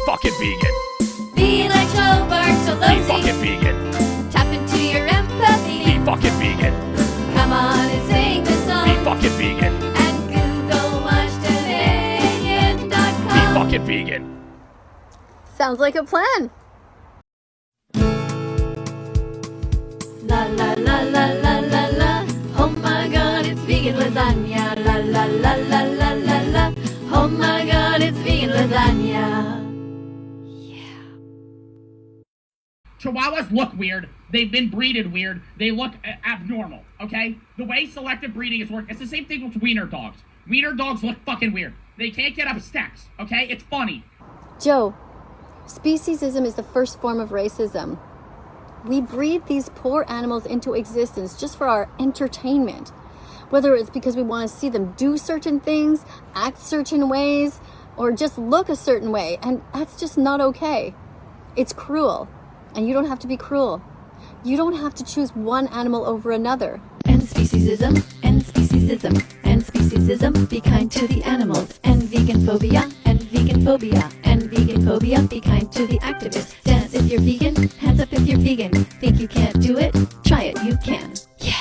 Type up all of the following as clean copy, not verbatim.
fucking vegan. Be like Joe Bartolozzi. Be fucking vegan. Tap into your empathy. Be fucking vegan. Come on and sing the song. Be fucking vegan. And Google watch thatvegan.com. Be fucking vegan. Sounds like a plan. La la la la la la la. Oh my god, it's vegan lasagna. La la la la la la la. Oh my god, it's vegan lasagna. Chihuahuas look weird. They've been breeded weird. They look abnormal, okay? The way selective breeding is working, it's the same thing with wiener dogs. Wiener dogs look fucking weird. They can't get up steps, okay? It's funny. Joe, speciesism is the first form of racism. We breed these poor animals into existence just for our entertainment. Whether it's because we want to see them do certain things, act certain ways, or just look a certain way, and that's just not okay. It's cruel, and you don't have to be cruel. You don't have to choose one animal over another. End speciesism, end speciesism, end speciesism, be kind to the animals. End vegan phobia, end vegan phobia, end vegan phobia, be kind to the activists. Dance if you're vegan, hands up if you're vegan. Think you can't do it? Try it, you can. Yeah.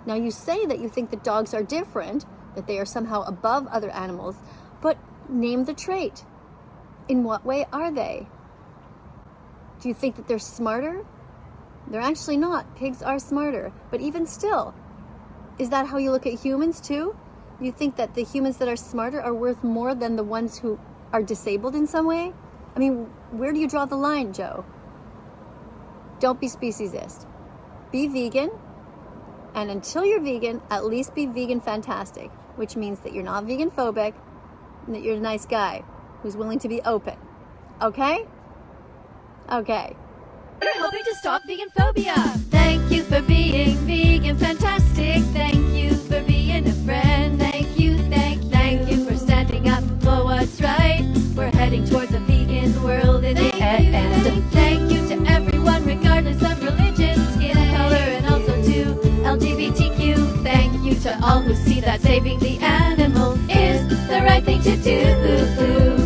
Now you say that you think that dogs are different, that they are somehow above other animals, but name the trait. In what way are they? Do you think that they're smarter? They're actually not. Pigs are smarter. But even still, is that how you look at humans too? You think that the humans that are smarter are worth more than the ones who are disabled in some way? I mean, where do you draw the line, Joe? Don't be speciesist. Be vegan. And until you're vegan, at least be vegan fantastic, which means that you're not vegan phobic and that you're a nice guy who's willing to be open. Okay? Okay. We're hoping to stop vegan phobia. Thank you for being vegan fantastic. Thank you for being a friend. Thank you for standing up for what's right. We're heading towards a vegan world in the end. Thank you to everyone, regardless of religion, skin color, and also to LGBTQ. Thank you to all who see that saving the animals is the right thing to do.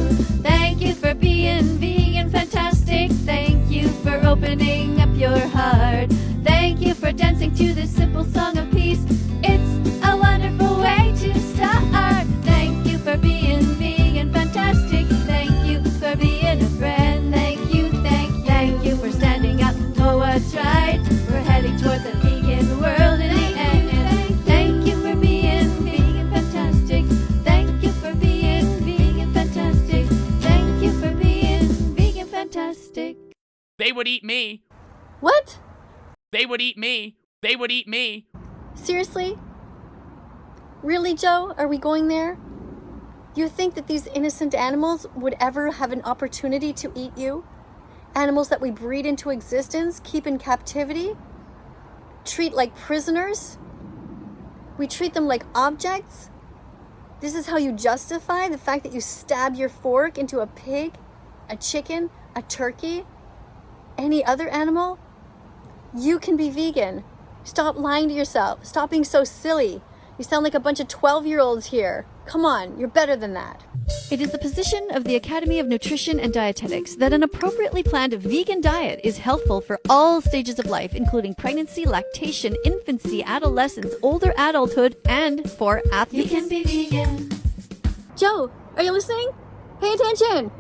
Thank you for being vegan fantastic. Thank you for opening up your heart. Thank you for dancing to this simple song of peace. It's a wonderful way to start. Thank you for being vegan fantastic. Thank you for being a friend. Thank you for standing up for what's right. We're heading towards a vegan world in the end. Thank you for being vegan fantastic. Thank you for being vegan fantastic. Thank you for being vegan fantastic. They would eat me. What? They would eat me. They would eat me. Seriously? Really, Joe? Are we going there? You think that these innocent animals would ever have an opportunity to eat you? Animals that we breed into existence, keep in captivity, treat like prisoners? We treat them like objects? This is how you justify the fact that you stab your fork into a pig, a chicken, a turkey, any other animal? You can be vegan. Stop lying to yourself. Stop being so silly. You sound like a bunch of 12-year-olds here. Come on, you're better than that. It is the position of the Academy of Nutrition and Dietetics that an appropriately planned vegan diet is healthful for all stages of life, including pregnancy, lactation, infancy, adolescence, older adulthood, and for athletes. You can be vegan. Joe, are you listening? Pay attention.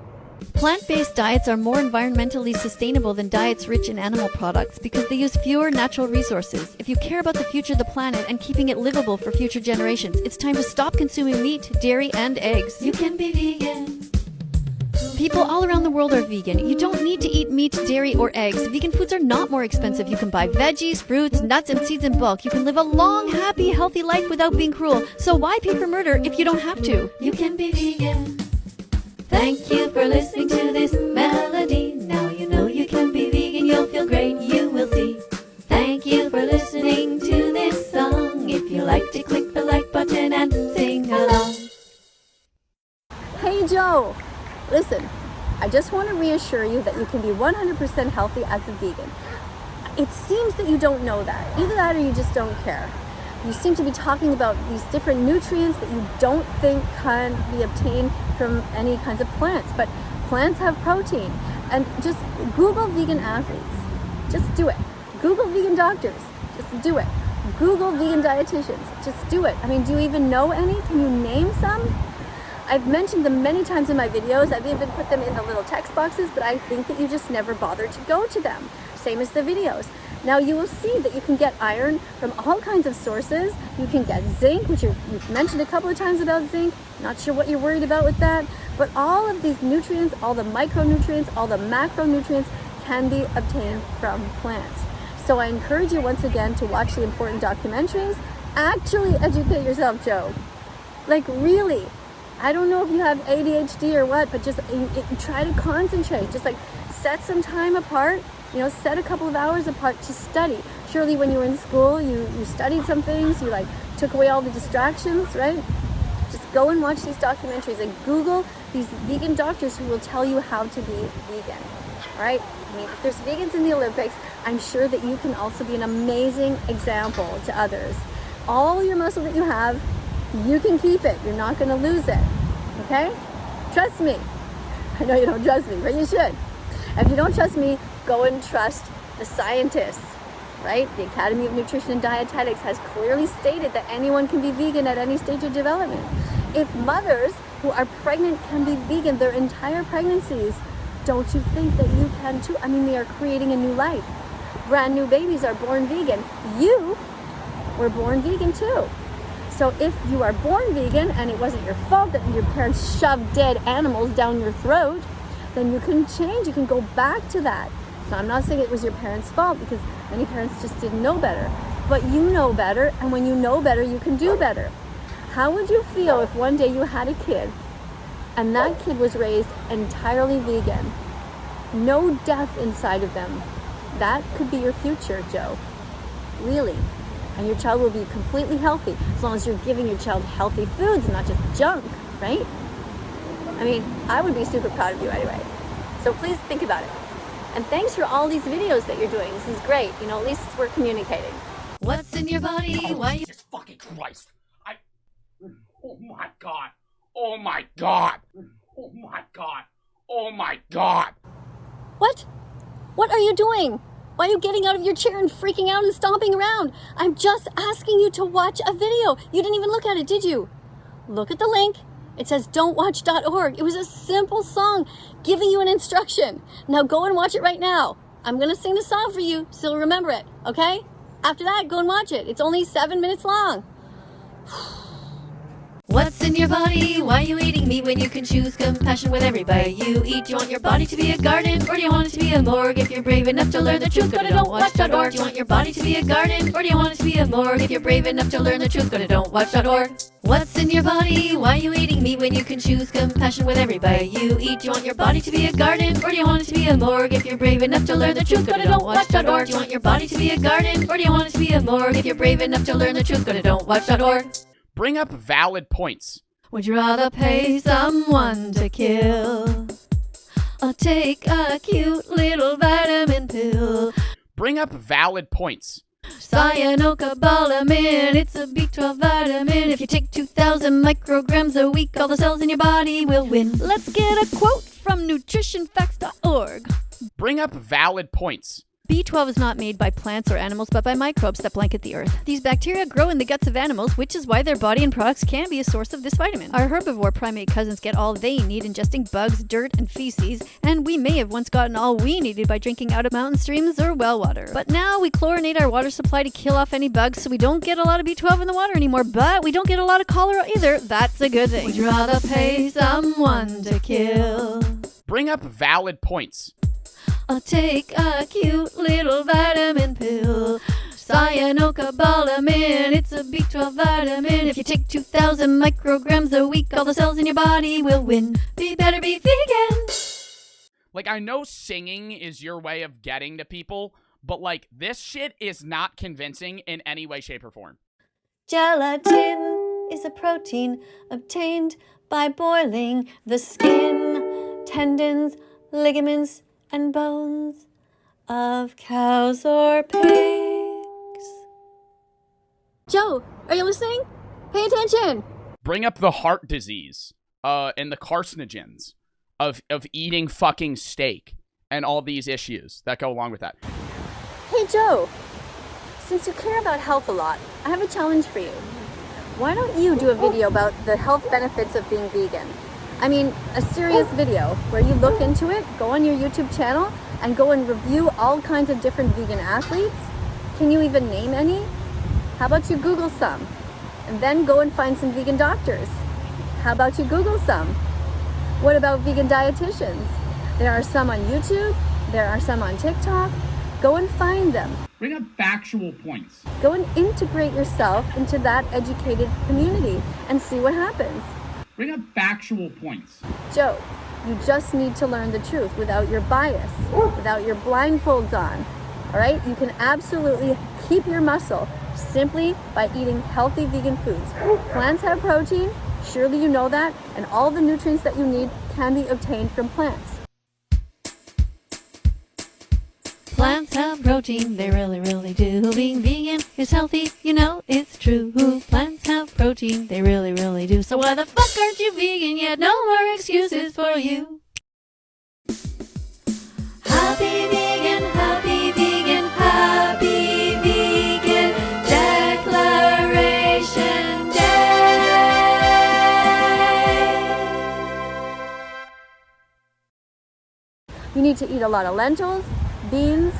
Plant-based diets are more environmentally sustainable than diets rich in animal products because they use fewer natural resources. If you care about the future of the planet and keeping it livable for future generations, it's time to stop consuming meat, dairy, and eggs. You can be vegan. People all around the world are vegan. You don't need to eat meat, dairy, or eggs. Vegan foods are not more expensive. You can buy veggies, fruits, nuts, and seeds in bulk. You can live a long, happy, healthy life without being cruel. So why pay for murder if you don't have to? You can be vegan. Thank you for listening to this melody. Now you know you can be vegan. You'll feel great, you will see. Thank you for listening to this song. If you liked it, click the like button and sing along. Hey, Joe. Listen, I just want to reassure you that you can be 100% healthy as a vegan. It seems that you don't know that. Either that or you just don't care. You seem to be talking about these different nutrients that you don't think can be obtained from any kinds of plants. But Plants have protein. And just Google vegan athletes. Just do it. Google vegan doctors. Just do it. Google vegan dietitians. Just do it. I mean, do you even know any? Can you name some? I've mentioned them many times in my videos. I've even put them in the little text boxes, but I think that you just never bothered to go to them. Same as the videos. Now you will see that you can get iron from all kinds of sources. You can get zinc, which you've mentioned a couple of times about zinc. Not sure what you're worried about with that. But all of these nutrients, all the micronutrients, all the macronutrients can be obtained from plants. So I encourage you once again to watch the important documentaries. Actually educate yourself, Joe. Like really. I don't know if you have ADHD or what, but just try to concentrate. Just like set some time apart, set a couple of hours apart to study. Surely when you were in school, you studied some things, you like took away all the distractions, right? Just go and watch these documentaries and Google these vegan doctors who will tell you how to be vegan, all right? I mean, if there's vegans in the Olympics, I'm sure that you can also be an amazing example to others. All your muscle that you have, you can keep it. You're not going to lose it. Okay? Trust me. I know you don't trust me, but you should. If you don't trust me, go and trust the scientists, right? The Academy of Nutrition and Dietetics has clearly stated that anyone can be vegan at any stage of development. If mothers who are pregnant can be vegan their entire pregnancies, don't you think that you can too? I mean, we are creating a new life. Brand new babies are born vegan. You were born vegan too. So if you are born vegan and it wasn't your fault that your parents shoved dead animals down your throat, then you can change. You can go back to that. So I'm not saying it was your parents' fault because many parents just didn't know better. But you know better, and when you know better, you can do better. How would you feel if one day you had a kid and that kid was raised entirely vegan? No death inside of them. That could be your future, Joe. Really. And your child will be completely healthy as long as you're giving your child healthy foods and not just junk, right? I mean, I would be super proud of you anyway. So please think about it. And thanks for all these videos that you're doing. This is great. At least we're communicating. What's in your body? Why you... Jesus fucking Christ. Oh my God. Oh my God. Oh my God. Oh my God. What? What are you doing? Why are you getting out of your chair and freaking out and stomping around? I'm just asking you to watch a video. You didn't even look at it, did you? Look at the link. It says don'twatch.org. It was a simple song giving you an instruction. Now go and watch it right now. I'm going to sing the song for you so you'll remember it, okay? After that, go and watch it. It's only 7 minutes long. What's in your body? Why are you eating meat when you can choose compassion with every bite you eat? Do you want your body to be a garden, or do you want it to be a morgue? If you're brave enough to learn the truth, go to don'twatch.org. Do you want your body to be a garden, or do you want it to be a morgue? If you're brave enough to learn the truth, go to don'twatch.org. What's in your body? Why are you eating meat when you can choose compassion with every bite you eat? Do you want your body to be a garden, or do you want it to be a morgue? If you're brave enough to learn the truth, go to don'twatch.org. Do you want your body to be a garden, or do you want it to be a morgue? If you're brave enough to learn the truth, go to don'twatch.org. Bring up valid points. Would you rather pay someone to kill, or take a cute little vitamin pill? Bring up valid points. Cyanocobalamin, it's a B12 vitamin. If you take 2,000 micrograms a week, all the cells in your body will win. Let's get a quote from nutritionfacts.org. Bring up valid points. B12 is not made by plants or animals, but by microbes that blanket the earth. These bacteria grow in the guts of animals, which is why their body and products can be a source of this vitamin. Our herbivore primate cousins get all they need ingesting bugs, dirt, and feces, and we may have once gotten all we needed by drinking out of mountain streams or well water. But now we chlorinate our water supply to kill off any bugs, so we don't get a lot of B12 in the water anymore, but we don't get a lot of cholera either. That's a good thing. Would you rather pay someone to kill? Bring up valid points. Or take a cute little vitamin pill. Cyanocobalamin, it's a B12 vitamin. If you take 2,000 micrograms a week, all the cells in your body will win. Be better, be vegan. Like, I know singing is your way of getting to people, but, like, this shit is not convincing in any way, shape, or form. Gelatin is a protein obtained by boiling the skin, tendons, ligaments, and bones of cows or pigs. Joe, are you listening? Pay attention. Bring up the heart disease, and the carcinogens. of eating fucking steak and all these issues that go along with that. Hey Joe, since you care about health a lot, I have a challenge for you. Why don't you do a video about the health benefits of being vegan? I mean, a serious video where you look into it, go on your YouTube channel, and go and review all kinds of different vegan athletes. Can you even name any? How about you Google some? And then go and find some vegan doctors. How about you Google some? What about vegan dietitians? There are some on YouTube, there are some on TikTok. Go and find them. Bring up factual points. Go and integrate yourself into that educated community and see what happens. Bring up factual points. Joe, you just need to learn the truth without your bias, without your blindfolds on. All right? You can absolutely keep your muscle simply by eating healthy vegan foods. Plants have protein, surely you know that, and all the nutrients that you need can be obtained from plants. Plants have protein, they really, really do. Being vegan is healthy, you know it's true. Plants have protein, they really, really do. So why the fuck aren't you vegan yet? No more excuses for you. Happy vegan, happy vegan, happy vegan Declaration Day. You need to eat a lot of lentils, beans,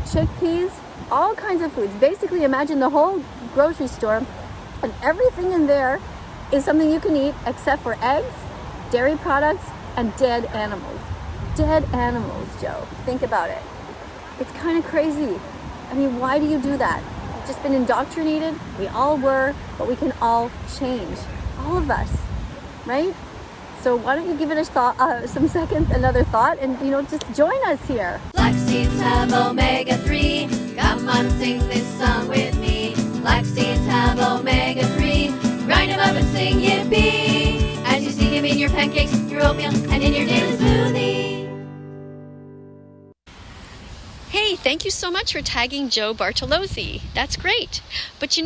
chickpeas, all kinds of foods. Basically, imagine the whole grocery store and everything in there is something you can eat except for eggs, dairy products, and dead animals. Dead animals, Joe. Think about it. It's kind of crazy. I mean, why do you do that? You've just been indoctrinated. We all were, but we can all change. All of us, right? So why don't you give it a thought, another thought, and just join us here. Flax seeds have omega-3. Come on, sing this song with me. Flax seeds have omega-3. Grind them up and sing yippee. As you see them in your pancakes, your oatmeal, and in your daily smoothie. Hey, thank you so much for tagging Joe Bartolozzi. That's great. But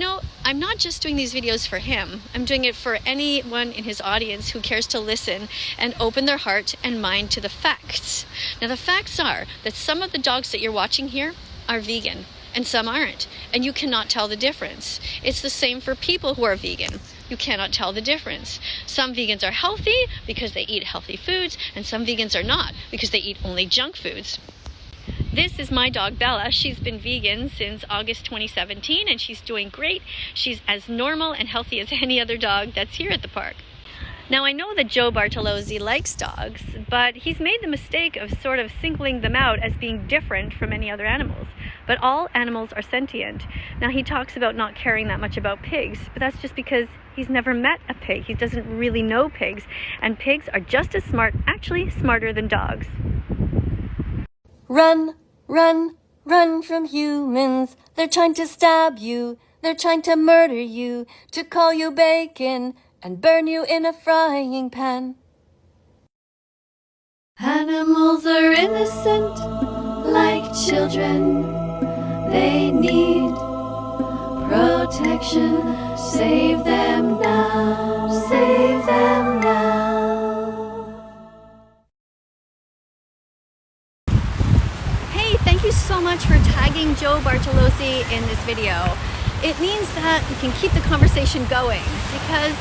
I'm not just doing these videos for him. I'm doing it for anyone in his audience who cares to listen and open their heart and mind to the facts. Now, the facts are that some of the dogs that you're watching here are vegan and some aren't, and you cannot tell the difference. It's the same for people who are vegan. You cannot tell the difference. Some vegans are healthy because they eat healthy foods, and some vegans are not because they eat only junk foods. This is my dog Bella. She's been vegan since August 2017 and she's doing great. She's as normal and healthy as any other dog that's here at the park. Now, I know that Joe Bartolozzi likes dogs, but he's made the mistake of sort of singling them out as being different from any other animals. But all animals are sentient. Now, he talks about not caring that much about pigs, but that's just because he's never met a pig. He doesn't really know pigs, and pigs are just as smart, actually smarter than dogs. Run, run, run from humans. They're trying to stab you. They're trying to murder you, to call you bacon and burn you in a frying pan. Animals are innocent, like children. They need protection. Save them now, save them now. Hey, thank you so much for tagging Joe Bartolozzi in this video. It means that we can keep the conversation going because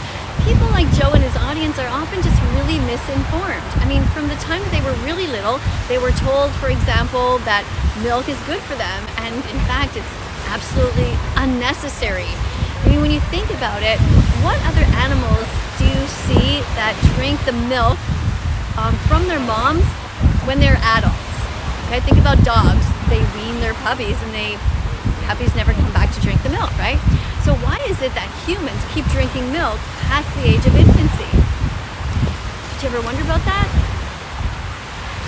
people like Joe and his audience are often just really misinformed. I mean, from the time that they were really little, they were told, for example, that milk is good for them, and in fact, it's absolutely unnecessary. I mean, when you think about it, what other animals do you see that drink the milk from their moms when they're adults? Okay, think about dogs. They wean their puppies and puppies never come back to drink the milk, right? So why is it that humans keep drinking milk past the age of infancy? Did you ever wonder about that?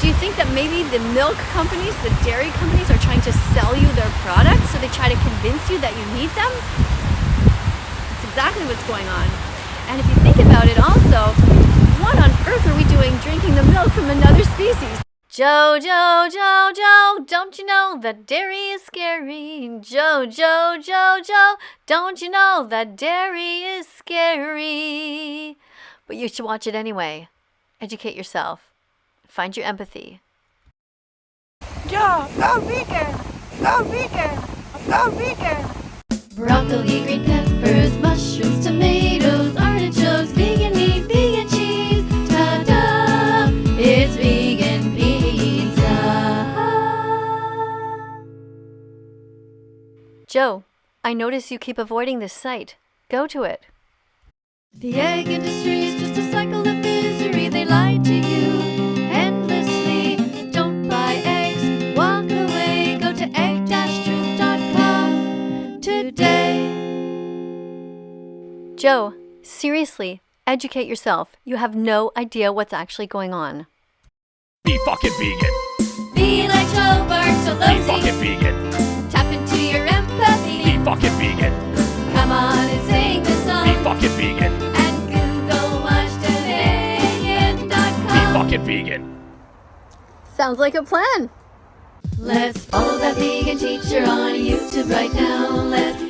Do you think that maybe the milk companies, the dairy companies are trying to sell you their products so they try to convince you that you need them? That's exactly what's going on. And if you think about it also, what on earth are we doing drinking the milk from another species? Joe, Joe, Joe, Joe, don't you know that dairy is scary? Joe, Joe, Joe, Joe, don't you know that dairy is scary? But you should watch it anyway. Educate yourself. Find your empathy. Joe, go vegan! Go vegan! Go vegan! Broccoli, green peppers, mushrooms, tomatoes, artichokes, vegan meat, vegan cheese. Ta-da! It's vegan pizza. Joe, I notice you keep avoiding this site. Go to it. The egg industry is just a cycle of misery. They lie to you endlessly. Don't buy eggs, walk away. Go to egg-truth.com today. Joe, seriously, educate yourself. You have no idea what's actually going on. Be fucking vegan. Be like Joe Be Bartolozzi. fucking vegan. Tap into your empathy. Be fucking vegan. Come on and sing the song. Be fucking vegan. And Google watch Be fucking vegan. Sounds like a plan. Let's follow that vegan teacher on YouTube right now. Let's